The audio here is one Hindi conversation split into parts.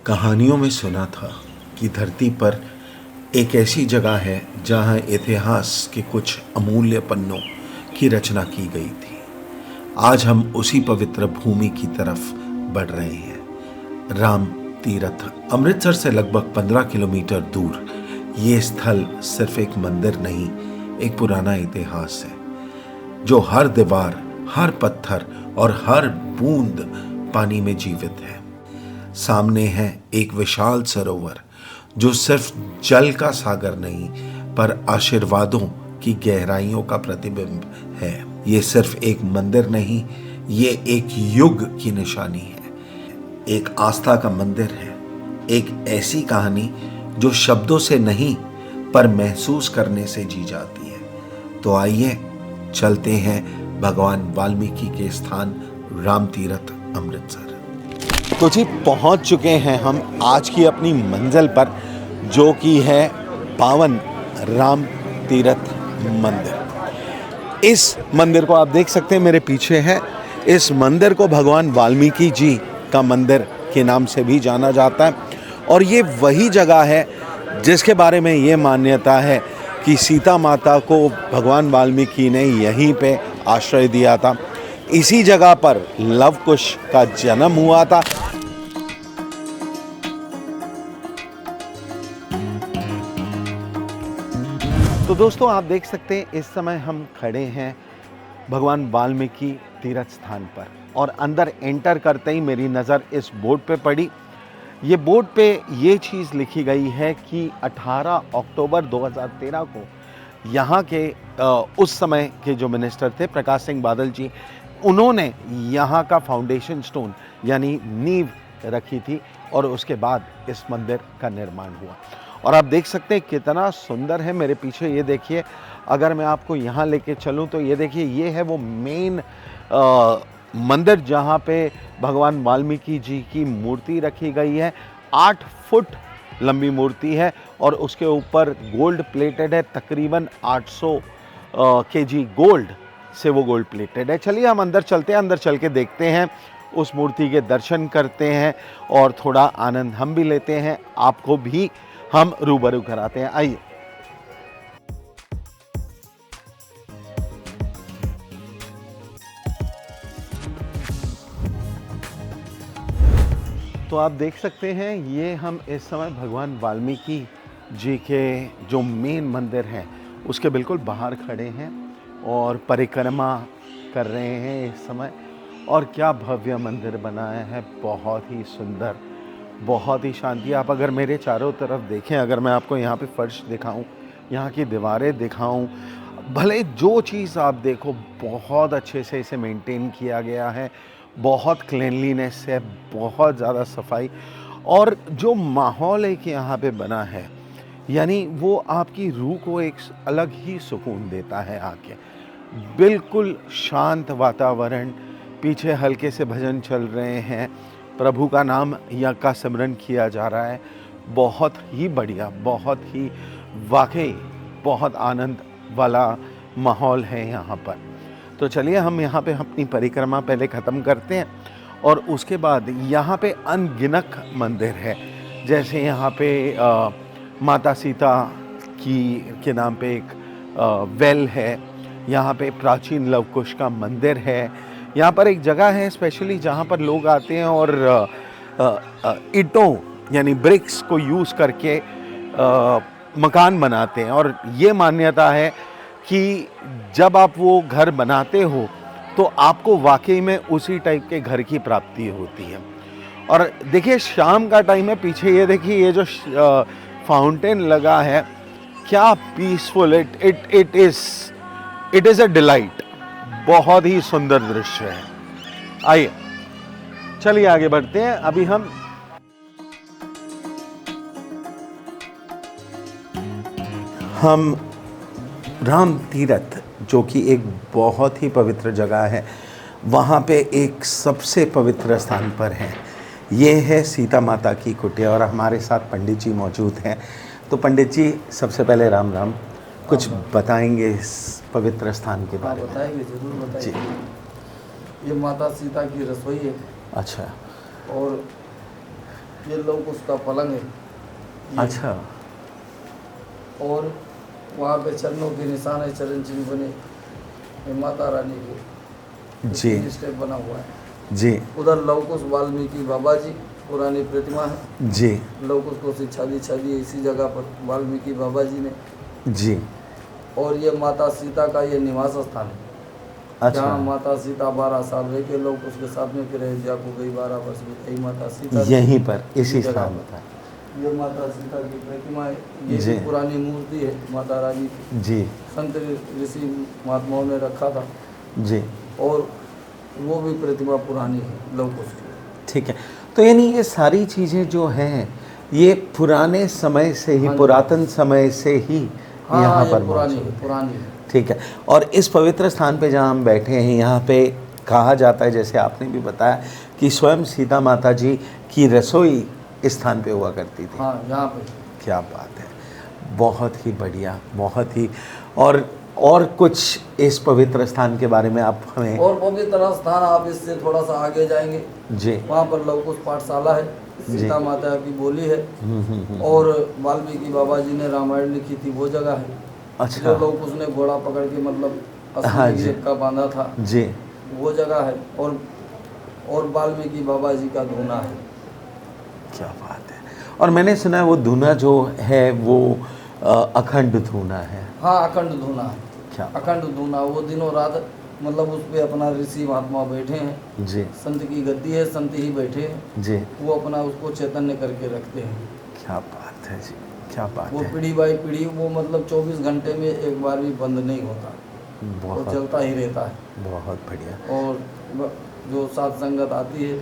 कहानियों में सुना था कि धरती पर एक ऐसी जगह है जहां इतिहास के कुछ अमूल्य पन्नों की रचना की गई थी। आज हम उसी पवित्र भूमि की तरफ बढ़ रहे हैं। राम तीरथ अमृतसर से लगभग 15 किलोमीटर दूर ये स्थल सिर्फ एक मंदिर नहीं, एक पुराना इतिहास है जो हर दीवार, हर पत्थर और हर बूंद पानी में जीवित है। सामने है एक विशाल सरोवर जो सिर्फ जल का सागर नहीं पर आशीर्वादों की गहराइयों का प्रतिबिंब है। ये सिर्फ एक मंदिर नहीं, ये एक युग की निशानी है, एक आस्था का मंदिर है, एक ऐसी कहानी जो शब्दों से नहीं पर महसूस करने से जी जाती है। तो आइए चलते हैं भगवान वाल्मीकि के स्थान राम तीरथ अमृतसर। तो जी पहुंच चुके हैं हम आज की अपनी मंजिल पर, जो कि है पावन राम तीरथ मंदिर। इस मंदिर को आप देख सकते हैं मेरे पीछे है। इस मंदिर को भगवान वाल्मीकि जी का मंदिर के नाम से भी जाना जाता है और ये वही जगह है जिसके बारे में ये मान्यता है कि सीता माता को भगवान वाल्मीकि ने यहीं पे आश्रय दिया था। इसी जगह पर लव कुश का जन्म हुआ था। तो दोस्तों आप देख सकते हैं इस समय हम खड़े हैं भगवान वाल्मीकि तीर्थ स्थान पर और अंदर एंटर करते ही मेरी नज़र इस बोर्ड पे पड़ी। ये बोर्ड पे ये चीज़ लिखी गई है कि 18 अक्टूबर 2013 को यहाँ के उस समय के जो मिनिस्टर थे प्रकाश सिंह बादल जी, उन्होंने यहाँ का फाउंडेशन स्टोन यानी नींव रखी थी और उसके बाद इस मंदिर का निर्माण हुआ। और आप देख सकते हैं कितना सुंदर है। मेरे पीछे ये देखिए, अगर मैं आपको यहाँ लेके चलूँ तो ये देखिए, ये है वो मेन मंदिर जहाँ पे भगवान वाल्मीकि जी की मूर्ति रखी गई है। 8 फुट लंबी मूर्ति है और उसके ऊपर गोल्ड प्लेटेड है। तकरीबन 800 केजी गोल्ड से वो गोल्ड प्लेटेड है। चलिए हम अंदर चलते हैं, अंदर चल के देखते हैं, उस मूर्ति के दर्शन करते हैं और थोड़ा आनंद हम भी लेते हैं, आपको भी हम रूबरू कराते हैं। आइए। तो आप देख सकते हैं ये हम इस समय भगवान वाल्मीकि जी के जो मेन मंदिर हैं उसके बिल्कुल बाहर खड़े हैं और परिक्रमा कर रहे हैं इस समय। और क्या भव्य मंदिर बनाया है, बहुत ही सुंदर, बहुत ही शांति। आप अगर मेरे चारों तरफ देखें, अगर मैं आपको यहाँ पे फर्श दिखाऊं, यहाँ की दीवारें दिखाऊं, भले जो चीज़ आप देखो बहुत अच्छे से इसे मेंटेन किया गया है, बहुत क्लीनलीनेस है, बहुत ज़्यादा सफाई और जो माहौल एक यहाँ पे बना है यानी वो आपकी रूह को एक अलग ही सुकून देता है। आके बिल्कुल शांत वातावरण, पीछे हल्के से भजन चल रहे हैं, प्रभु का नाम या का सिमरन किया जा रहा है। बहुत ही बढ़िया, बहुत ही वाकई बहुत आनंद वाला माहौल है यहाँ पर। तो चलिए हम यहाँ पे अपनी परिक्रमा पहले ख़त्म करते हैं और उसके बाद यहाँ पे अनगिनत मंदिर है। जैसे यहाँ पे माता सीता के नाम पे एक वेल है, यहाँ पे प्राचीन लव कुश का मंदिर है। यहाँ पर एक जगह है स्पेशली जहाँ पर लोग आते हैं और ईंटों यानी ब्रिक्स को यूज़ करके मकान बनाते हैं और ये मान्यता है कि जब आप वो घर बनाते हो तो आपको वाकई में उसी टाइप के घर की प्राप्ति होती है। और देखिए शाम का टाइम है, पीछे ये देखिए ये जो फाउंटेन लगा है, क्या peaceful, it is a delight. बहुत ही सुंदर दृश्य है। आइए चलिए आगे बढ़ते हैं। अभी हम राम तीरथ, जो कि एक बहुत ही पवित्र जगह है, वहाँ पे एक सबसे पवित्र स्थान पर हैं। ये है सीता माता की कुटिया और हमारे साथ पंडित जी मौजूद हैं। तो पंडित जी सबसे पहले राम राम, कुछ बताएंगे इस पवित्र स्थान के बारे में? बताएंगे, जरूर बताएंगे। ये माता सीता की रसोई है। अच्छा। और ये लोग उसका पलंग है ये। अच्छा। और वहाँ पे चरणों के निशान है, चरण चिन्ह बने, ये माता रानी के जी 3 स्टेप बना हुआ है। जी उधर लवकुश वाल्मीकि बाबा जी पुरानी प्रतिमा है। जी लवकुश को शिक्षा दीक्षा दी इसी जगह पर वाल्मीकि बाबा जी ने। जी। और ये माता सीता का ये निवास स्थान है। अच्छा। जहाँ माता सीता 12 साल रह के लोग उसके साथ में, फिर अयोध्या को गई 12 वर्ष में गई माता सीता। यहीं पर इसी जगह स्थान पर। पर। ये माता सीता की प्रतिमा है, ये जी। भी पुरानी मूर्ति है माता रानी की। जी संत ऋषि महात्माओं ने रखा था। जी। और वो भी प्रतिमा पुरानी है लवकुश की। ठीक है, तो यानी ये सारी चीज़ें जो हैं ये पुराने समय से ही, हाँ जी। पुरातन समय से ही हाँ यहाँ ये पर पुरानी मौजूद है, है। पुरानी है। ठीक है, और इस पवित्र स्थान पे जहाँ हम बैठे हैं यहाँ पे कहा जाता है, जैसे आपने भी बताया, कि स्वयं सीता माता जी की रसोई इस स्थान पे हुआ करती थी। हाँ यहाँ पे। क्या बात है, बहुत ही बढ़िया, बहुत ही। और कुछ इस पवित्र स्थान के बारे में आप हमें। और पवित्र स्थान आप इससे थोड़ा सा आगे जाएंगे, जी। वहाँ पर लवकुश पाठशाला है, सीता माता की बोली है। और वाल्मीकि बाबा जी ने रामायण लिखी थी वो जगह है। अच्छा। जो लवकुश ने घोड़ा पकड़ के मतलब हाँ असली जी। का बांधा था जी। वो जगह है। और वाल्मीकि बाबा जी का धूना है। क्या बात है। और मैंने सुना है वो धूना जो है वो अखंड धूना है। हाँ अखंड धूना है। क्या। अखंड धूना, वो दिनों रात मतलब उस पे अपना ऋषि महात्मा बैठे हैं। जी संत की गद्दी है, संत ही बैठे हैं। जी। वो अपना उसको चैतन्य करके रखते हैं। क्या बात है जी, क्या बात वो है। पीढ़ी बाई पीढ़ी वो मतलब 24 घंटे में एक बार भी बंद नहीं होता, वो बहुत चलता ही रहता है। बहुत बढ़िया। और जो सात संगत आती है,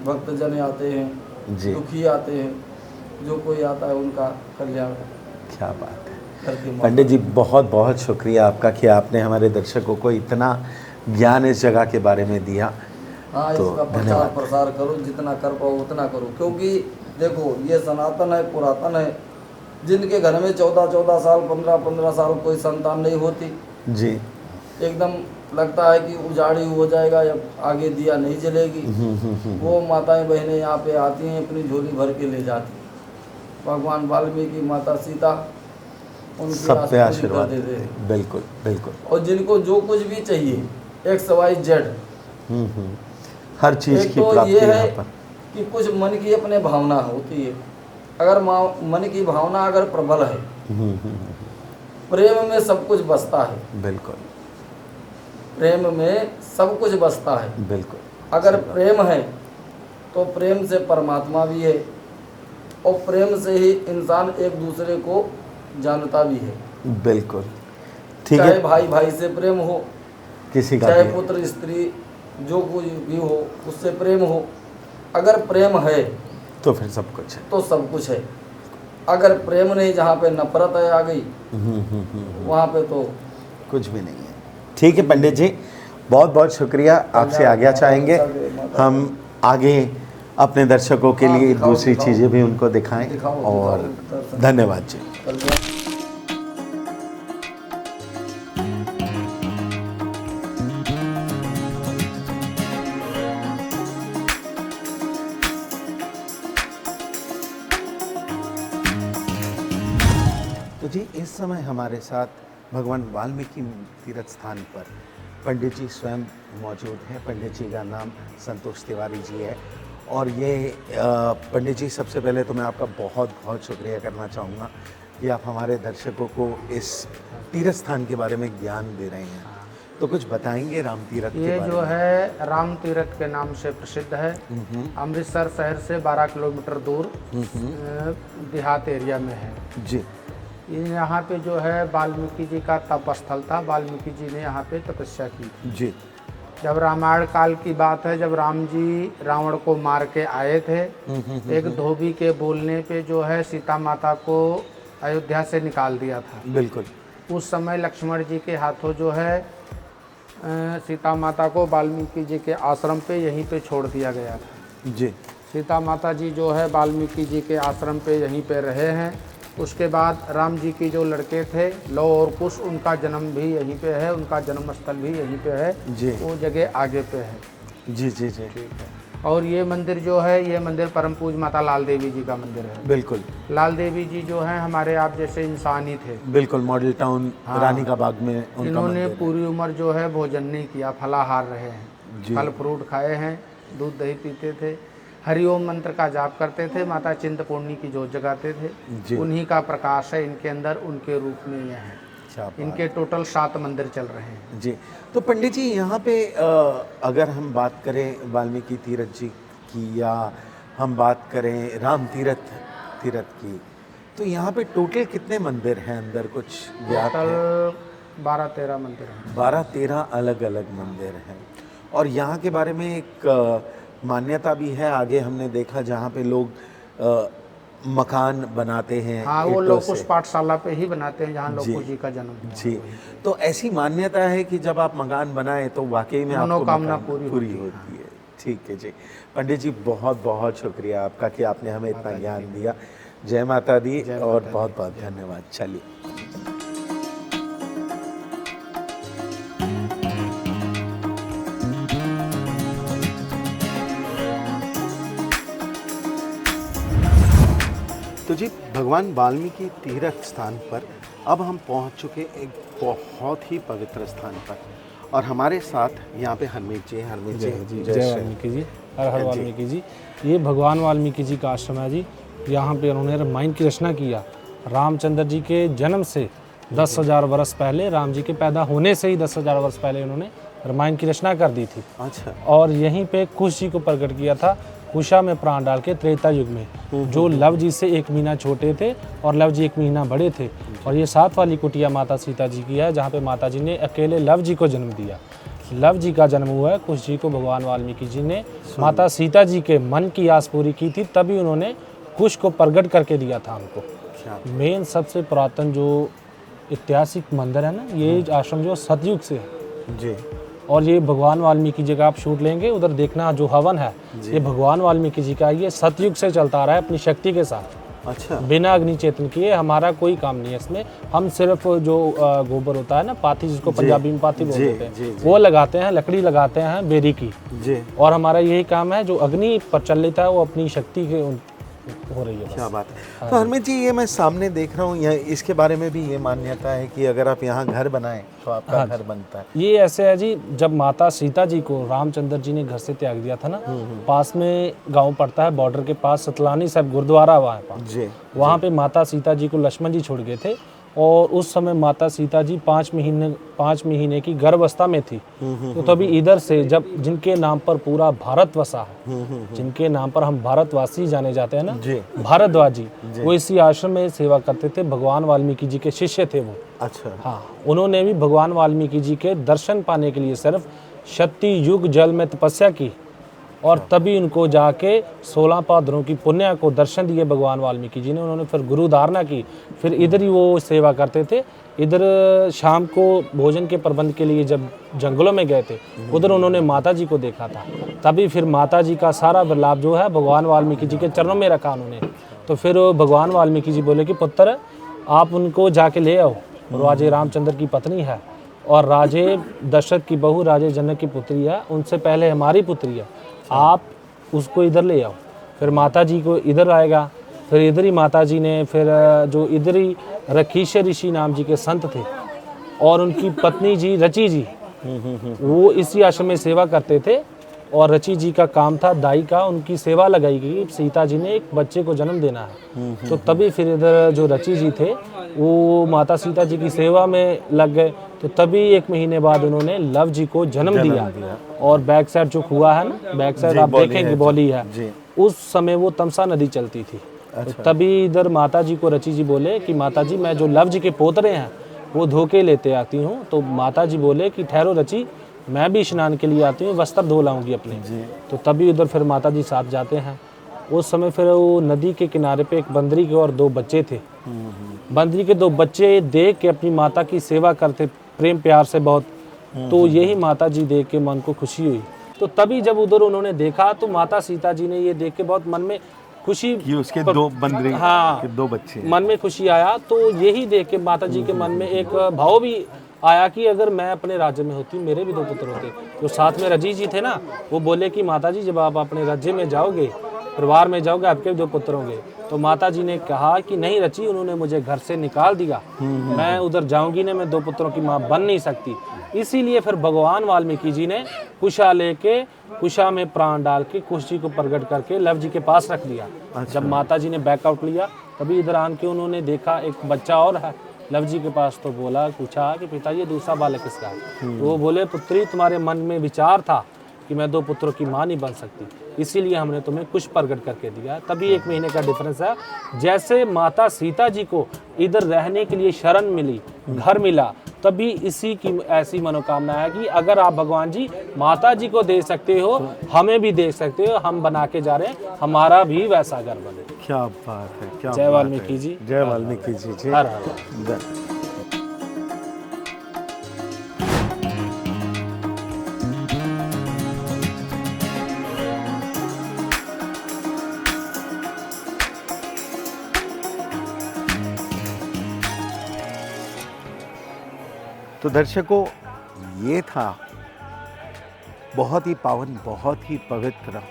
भक्तजन आते हैं, जी। दुखी आते हैं, जो कोई आता है उनका कल्याण क्या बात है। करके। पंडित जी बहुत बहुत शुक्रिया आपका कि आपने हमारे दर्शकों को इतना ज्ञान इस जगह के बारे में दिया। हाँ तो इसका प्रचार धन्यवाद। प्रसार करो, जितना कर पाओ उतना करो, क्योंकि देखो ये सनातन है, पुरातन है। जिनके घर में 14-14 साल, 15-15 साल कोई संतान नहीं होती, जी। एकदम लगता है कि उजाड़ी हो जाएगा या आगे दिया नहीं जलेगी, वो माताएं बहनें यहाँ पे आती हैं, अपनी झोली भर के ले जाती हैं। भगवान वाल्मीकि, माता सीता उनकी सब पे आस आशीर्वाद पूरी कर देते देते हैं। हैं। बिल्कुल बिल्कुल। और जिनको जो कुछ भी चाहिए XYZ, हर चीज़ एक की तो प्राप्ति ये यहाँ है पर। कि कुछ मन की अपने भावना होती है। अगर मन की भावना अगर प्रबल है, प्रेम में सब कुछ बसता है। बिल्कुल प्रेम में सब कुछ बसता है। बिल्कुल। अगर प्रेम है तो प्रेम से परमात्मा भी है, और प्रेम से ही इंसान एक दूसरे को जानता भी है। बिल्कुल। ठीक चाहे है। भाई भाई से प्रेम हो, किसी का चाहे भी। पुत्र स्त्री जो कुछ भी हो उससे प्रेम हो। अगर प्रेम है तो फिर सब कुछ है। तो सब कुछ है। अगर प्रेम नहीं, जहाँ पे नफरत है आ गई, वहाँ पे तो कुछ भी नहीं है। ठीक है पंडित जी, बहुत बहुत शुक्रिया, आपसे आज्ञा चाहेंगे। हम आगे अपने दर्शकों के लिए दिखाओ, दूसरी दिखाओ। चीज़ें भी उनको दिखाएं। दिखाओ, और दर्शन। धन्यवाद जी। तो जी इस समय हमारे साथ भगवान वाल्मीकि तीर्थ स्थान पर पंडित जी स्वयं मौजूद हैं। पंडित जी का नाम संतोष तिवारी जी है। और ये पंडित जी, सबसे पहले तो मैं आपका बहुत बहुत शुक्रिया करना चाहूँगा कि आप हमारे दर्शकों को इस तीर्थ स्थान के बारे में ज्ञान दे रहे हैं। तो कुछ बताएंगे राम तीर्थ के ये बारे जो में? है राम तीर्थ के नाम से प्रसिद्ध है। अमृतसर शहर से 12 किलोमीटर दूर देहात एरिया में है जी। ये। यहाँ पे जो है वाल्मीकि जी का तप स्थल था। वाल्मीकि जी ने यहाँ पे तपस्या की थी। जी। जब रामायण काल की बात है, जब राम जी रावण को मार के आए थे, एक धोबी के बोलने पे जो है सीता माता को अयोध्या से निकाल दिया था। बिल्कुल। उस समय लक्ष्मण जी के हाथों जो है सीता माता को वाल्मीकि जी के आश्रम पे यहीं पे छोड़ दिया गया था। जी। सीता माता जी जो है वाल्मीकि जी के आश्रम पे यहीं पे रहे हैं। उसके बाद राम जी की जो लड़के थे लव और कुश, उनका जन्म भी यहीं पे है, उनका जन्म स्थल भी यहीं पे है। जी। वो जगह आगे पे है। जी जी जी। ठीक है। और ये मंदिर जो है, ये मंदिर परम पूज माता लाल देवी जी का मंदिर है। बिल्कुल लाल देवी जी जो हैं हमारे आप जैसे इंसान ही थे। बिल्कुल, मॉडल टाउन रानी का बाग में उनका इन्होंने मंदिर है। पूरी उम्र जो है भोजन नहीं किया, फलाहार रहे जी। हैं, फल फ्रूट खाए हैं, दूध दही पीते थे, हरिओम मंत्र का जाप करते थे, माता चिंतपूर्णी की जोत जगाते थे। जी। उन्हीं का प्रकाश है इनके अंदर, उनके रूप में ये है। क्या बात। इनके टोटल 7 मंदिर चल रहे हैं। जी, तो पंडित जी यहाँ पे अगर हम बात करें वाल्मीकि तीर्थ जी की या हम बात करें राम तीर्थ की, तो यहाँ पे टोटल कितने मंदिर हैं अंदर, कुछ ज्ञात है? टोटल 12-13 मंदिर हैं। 12-13 अलग अलग मंदिर हैं। और यहाँ के बारे में एक मान्यता भी है, आगे हमने देखा जहाँ पे लोग मकान बनाते हैं। हाँ, वो ईंटों लोग से। उस पाठशाला पे ही बनाते हैं जहाँ जी। लोको जी का जन्म हुआ। जी, तो ऐसी मान्यता है कि जब आप मकान बनाए तो वाकई में आपको मनोकामना मकान पूरी होती है। ठीक है जी, पंडित जी बहुत बहुत शुक्रिया आपका कि आपने हमें इतना ज्ञान दिया। जय माता दी और बहुत बहुत धन्यवाद। चलिए। तो जी भगवान वाल्मीकि तीर्थ स्थान पर अब हम पहुंच चुके एक बहुत ही पवित्र स्थान पर, और हमारे साथ यहाँ पे हरमीत जी हैं। हरमीत जी जय वाल्मीकि जी, हर हर वाल्मीकि जी। ये भगवान वाल्मीकि जी का आश्रम है जी। यहाँ पे उन्होंने रामायण की रचना किया। रामचंद्र जी के जन्म से 10,000 वर्ष पहले, राम जी के पैदा होने से ही 10,000 वर्ष पहले उन्होंने रामायण की रचना कर दी थी। अच्छा। और यहीं पे कुश जी को प्रकट किया था, कुशा में प्राण डाल के त्रेता युग में, जो लव जी से 1 महीना छोटे थे और लव जी 1 महीना बड़े थे। और ये 7 वाली कुटिया माता सीता जी की है, जहाँ पे माता जी ने अकेले लव जी को जन्म दिया। लव जी का जन्म हुआ है, कुश जी को भगवान वाल्मीकि जी ने माता सीता जी के मन की आस पूरी की थी, तभी उन्होंने कुश को प्रकट करके दिया था हमको। मेन सबसे पुरातन जो ऐतिहासिक मंदिर है ना, ये आश्रम जो सतयुग से है जी। और ये भगवान वाल्मीकि जी का आप शूट लेंगे, उधर देखना जो हवन है ये भगवान वाल्मीकि जी का, ये सतयुग से चलता आ रहा है अपनी शक्ति के साथ। अच्छा। बिना अग्नि चेतन किए हमारा कोई काम नहीं है इसमें। हम सिर्फ जो गोबर होता है ना, पाथी, जिसको पंजाबी में पाथी बोलते हैं, वो लगाते हैं, लकड़ी लगाते हैं बेरी की जी। और हमारा यही काम है। जो अग्नि प्रचलित है वो अपनी शक्ति के हो रही है बस। क्या बात है। तो हरमीत जी ये मैं सामने देख रहा हूँ, यहाँ इसके बारे में भी ये मान्यता है कि अगर आप यहाँ घर बनाएं तो आपका घर बनता है। ये ऐसे है जी, जब माता सीता जी को रामचंद्र जी ने घर से त्याग दिया था ना, पास में गांव पड़ता है, बॉर्डर के पास सतलानी साहब गुरुद्वारा वहाँ पास जी। वहाँ पे माता सीता जी को लक्ष्मण जी छोड़ गए थे। और उस समय माता सीता जी 5 महीने की गर्भावस्था में थी। तो तभी इधर से जब जिनके नाम पर पूरा भारत वसा है, जिनके नाम पर हम भारतवासी जाने जाते हैं ना, भारद्वाज जी, वो इसी आश्रम में सेवा करते थे। भगवान वाल्मीकि जी के शिष्य थे वो। अच्छा। हाँ, उन्होंने भी भगवान वाल्मीकि जी के दर्शन पाने के लिए सिर्फ 36 युग जल में तपस्या की और तभी उनको जाके 16 पादरों की पुण्य को दर्शन दिए भगवान वाल्मीकि जी ने। उन्होंने फिर गुरु धारणा की, फिर इधर ही वो सेवा करते थे। इधर शाम को भोजन के प्रबंध के लिए जब जंगलों में गए थे, उधर उन्होंने माता जी को देखा था, तभी फिर माता जी का सारा लाभ जो है भगवान वाल्मीकि जी के चरणों में रखा उन्होंने। तो फिर भगवान वाल्मीकि जी बोले कि पुत्र आप उनको जाके ले आओ, राजे रामचंद्र की पत्नी है और राजे दशरथ की बहू राजे जनक की पुत्री है, उनसे पहले हमारी पुत्री है, आप उसको इधर ले आओ। फिर माता जी को इधर आएगा, फिर इधर ही माता जी ने फिर जो इधर ही रखीश ऋषि नाम जी के संत थे और उनकी पत्नी जी रची जी, वो इसी आश्रम में सेवा करते थे और रची जी का काम था दाई का, उनकी सेवा लगाई गई। सीता जी ने एक बच्चे को जन्म देना है, तो तभी फिर इधर जो रची जी थे वो माता सीता जी की सेवा में लग गए। तो तभी 1 महीने बाद उन्होंने लव जी को जन्म दिया। और बैक साइड जो कुआ है ना, बैक साइड आप देखेंगे बौली है, उस समय वो तमसा नदी चलती थी। तो तभी इधर माता जी को रची जी बोले कि माता जी मैं जो लव जी के पोतरे हैं वो धोके लेते आती हूँ। तो माता जी बोले कि ठहरो रची, मैं भी स्नान के लिए आती हूँ, वस्त्र धो लाऊंगी अपने। तो तभी उधर फिर माता जी साथ जाते हैं। उस समय फिर वो नदी के किनारे पे एक बंदरी के और 2 बच्चे थे। बंदरी के 2 बच्चे देख के अपनी माता की सेवा करते प्रेम प्यार से बहुत, तो यही माता जी देख के मन को खुशी हुई। तो तभी जब उधर उन्होंने देखा तो माता सीता जी ने ये देख के बहुत मन में खुशी कि उसके 2 बंदरी हाँ, के 2 बच्चे मन में खुशी आया। तो यही देख के माता जी के मन में एक भाव भी आया कि अगर मैं अपने राज्य में होती मेरे भी 2 पुत्र होते। जो साथ में रजी जी थे ना, वो बोले कि माता जी जब आप अपने राज्य में जाओगे, परिवार में जाओगे, आपके 2 पुत्र होंगे। तो माता जी ने कहा कि नहीं रची, उन्होंने मुझे घर से निकाल दिया, मैं उधर जाऊंगी ना, मैं 2 पुत्रों की माँ बन नहीं सकती। इसीलिए फिर भगवान वाल्मीकि जी ने कुशा लेके, कुशा में प्राण डाल के कुश जी को प्रकट करके लव जी के पास रख दिया। जब माता जी ने बैकआउट लिया, तभी इधर आन के उन्होंने देखा एक बच्चा और है लव जी के पास। तो बोला, पूछा कि पिताजी ये दूसरा बालक किसका है? तो वो बोले, पुत्री तुम्हारे मन में विचार था कि मैं 2 पुत्रों की माँ नहीं बन सकती, इसीलिए हमने तुम्हें कुछ प्रकट करके दिया। तभी 1 महीने का डिफरेंस है। जैसे माता सीता जी को इधर रहने के लिए शरण मिली, घर मिला, तभी इसी की ऐसी मनोकामना है कि अगर आप भगवान जी माता जी को दे सकते हो, हमें भी दे सकते हो। हम बना के जा रहे हैं, हमारा भी वैसा घर बने। क्या बात है, क्या जय बात वाल्मीकि है। जी। जय वाल्मीकि जी। हर हर। जय। तो दर्शकों, ये था बहुत ही पावन, बहुत ही पवित्र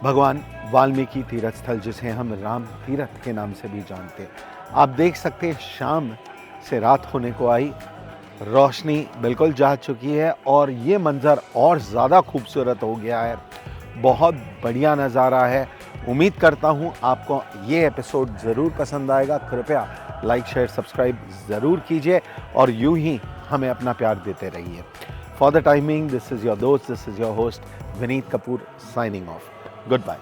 भगवान वाल्मीकि तीर्थ स्थल, जिसे हम राम तीर्थ के नाम से भी जानते हैं। आप देख सकते हैं शाम से रात होने को आई, रोशनी बिल्कुल जा चुकी है और ये मंज़र और ज़्यादा खूबसूरत हो गया है। बहुत बढ़िया नज़ारा है। उम्मीद करता हूँ आपको ये एपिसोड ज़रूर पसंद आएगा। कृपया लाइक, शेयर, सब्सक्राइब ज़रूर कीजिए और यूं ही हमें अपना प्यार देते रहिए। For the timing, this is your दोस्त, this is your host Vineet Kapoor, signing off. Good bye.